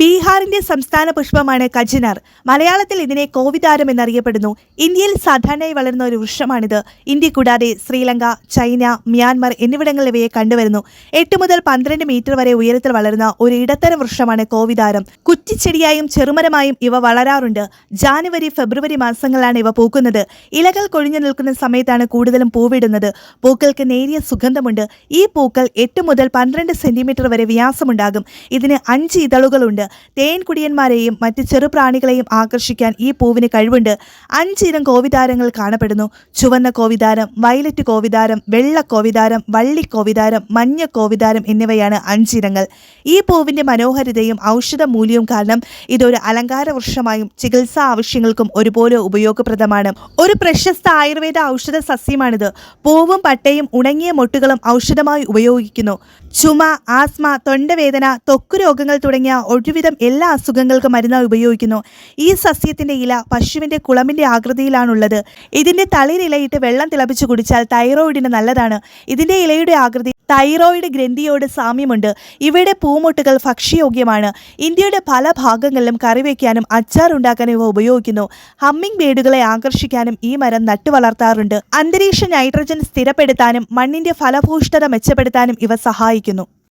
ബീഹാറിന്റെ സംസ്ഥാന പുഷ്പമാണ് കജിനാർ. മലയാളത്തിൽ ഇതിനെ കോവിതാരം എന്നറിയപ്പെടുന്നു. ഇന്ത്യയിൽ സാധാരണയായി വളരുന്ന ഒരു വൃക്ഷമാണിത്. ഇന്ത്യ കൂടാതെ ശ്രീലങ്ക, ചൈന, മ്യാൻമർ എന്നിവിടങ്ങളിൽ ഇവയെ കണ്ടുവരുന്നു. 8 മുതൽ 12 മീറ്റർ വരെ ഉയരത്തിൽ വളരുന്ന ഒരു ഇടത്തരം വൃക്ഷമാണ് കോവിതാരം. കുറ്റിച്ചെടിയായും ചെറുമരമായും ഇവ വളരാറുണ്ട്. ജാനുവരി, ഫെബ്രുവരി മാസങ്ങളിലാണ് ഇവ പൂക്കുന്നത്. ഇലകൾ കൊഴിഞ്ഞു നിൽക്കുന്ന സമയത്താണ് കൂടുതലും പൂവിടുന്നത്. പൂക്കൾക്ക് നേരിയ സുഗന്ധമുണ്ട്. ഈ പൂക്കൾ 8 മുതൽ 12 സെന്റിമീറ്റർ വരെ വ്യാസമുണ്ടാകും. ഇതിന് 5 ഇതളുകളുണ്ട്. തേൻകുടിയന്മാരെയും മറ്റ് ചെറുപ്രാണികളെയും ആകർഷിക്കാൻ ഈ പൂവിന് കഴിവുണ്ട്. 5 ഇനം കോവിതാരങ്ങൾ കാണപ്പെടുന്നു. ചുവന്ന കോവിതാരം, വയലറ്റ് കോവിതാരം, വെള്ള കോവിതാരം, വള്ളി കോവിതാരം, മഞ്ഞ കോവിതാരം എന്നിവയാണ് 5 ഇനങ്ങൾ. ഈ പൂവിന്റെ മനോഹരിതയും ഔഷധ മൂല്യവും കാരണം ഇതൊരു അലങ്കാര വൃക്ഷമായും ചികിത്സാ ആവശ്യങ്ങൾക്കും ഒരുപോലെ ഉപയോഗപ്രദമാണ്. ഒരു പ്രശസ്ത ആയുർവേദ ഔഷധ സസ്യമാണിത്. പൂവും പട്ടയും ഉണങ്ങിയ മൊട്ടുകളും ഔഷധമായി ഉപയോഗിക്കുന്നു. ചുമ, ആസ്മ, തൊണ്ടവേദന, ത്വക്ക് രോഗങ്ങൾ തുടങ്ങിയ ഒരുവിധം എല്ലാ അസുഖങ്ങൾക്കും മരുന്നായി ഉപയോഗിക്കുന്നു. ഈ സസ്യത്തിന്റെ ഇല പശുവിന്റെ കുളമ്പിന്റെ ആകൃതിയിലാണുള്ളത്. ഇതിന്റെ തളിരിലയിട്ട് വെള്ളം തിളപ്പിച്ച് കുടിച്ചാൽ തൈറോയിഡിന് നല്ലതാണ്. ഇതിന്റെ ഇലയുടെ ആകൃതി തൈറോയിഡ് ഗ്രന്ഥിയോട് സാമ്യമുണ്ട്. ഇവയുടെ പൂമൊട്ടുകൾ ഭക്ഷ്യയോഗ്യമാണ്. ഇന്ത്യയുടെ പല ഭാഗങ്ങളിലും കറിവയ്ക്കാനും അച്ചാർ ഉണ്ടാക്കാനും ഇവ ഉപയോഗിക്കുന്നു. ഹമ്മിങ് ബേഡുകളെ ആകർഷിക്കാനും ഈ മരം നട്ടുവളർത്താറുണ്ട്. അന്തരീക്ഷ നൈട്രജൻ സ്ഥിരപ്പെടുത്താനും മണ്ണിന്റെ ഫലഭൂയിഷ്ഠത മെച്ചപ്പെടുത്താനും ഇവ സഹായിക്കുന്നു.